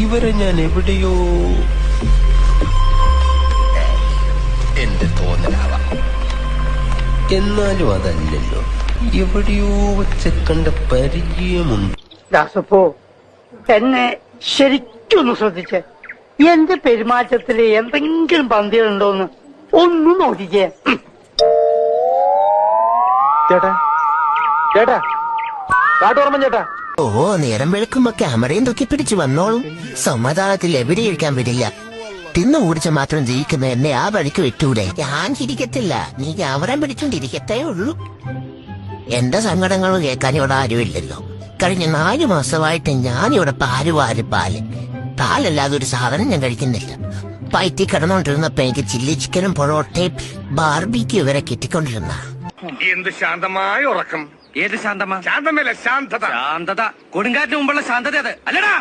ഇവരെ ഞാൻ എവിടെയോ എന്റെ തോന്നലാവാം. എന്നാലും അതല്ലല്ലോ, എവിടെയോ വെച്ച് കണ്ട പരിചയമുണ്ട്. ദാസപ്പോ എന്നെ ശരിക്കൊന്ന് ശ്രദ്ധിച്ച് എന്റെ പെരുമാറ്റത്തില് എന്തെങ്കിലും പന്തികളുണ്ടോന്ന് ഒന്നും നോക്കിക്കേ. ചേട്ടാ ചേട്ടാ കാട്ടോർമ്മ ചേട്ടാ. ഓ, നേരം വെളുക്കുമ്പോ ക്യാമറയും തൂക്കി പിടിച്ചു വന്നോളും. സമാധാനത്തിൽ എവിടെ ഇരിക്കാൻ പറ്റില്ല. തിന്നു കുടിച്ച് മാത്രം ജയിക്കുന്ന എന്നെ ആ വഴിക്ക് വിട്ടൂടെ? ഞാൻ ചിരിക്കത്തില്ല, നീ ക്യാമറ പിടിച്ചോണ്ടിരിക്കത്തേ ഉള്ളൂ. എന്റെ സങ്കടങ്ങൾ കേൾക്കാൻ ഇവിടെ ആരുമില്ലല്ലോ. കഴിഞ്ഞ 4 മാസമായിട്ട് ഞാനിവിടെ പാലല്ലാതെ ഒരു സാധനം ഞാൻ കഴിക്കുന്നില്ല. പയറ്റി കിടന്നോണ്ടിരുന്നപ്പോ എനിക്ക് ചില്ലി ചിക്കനും പൊറോട്ടയും ബാർബിക്യൂ വരെ കിട്ടിക്കൊണ്ടിരുന്ന. എന്ത് ശാന്തമായ ഉറക്കം. ഏത് ശാന്തമാ? ശാന്തമല്ല, ശാന്തത. ശാന്തത കൊടുങ്കാറ്റിന് മുമ്പുള്ള ശാന്തത അത് അല്ലടാ.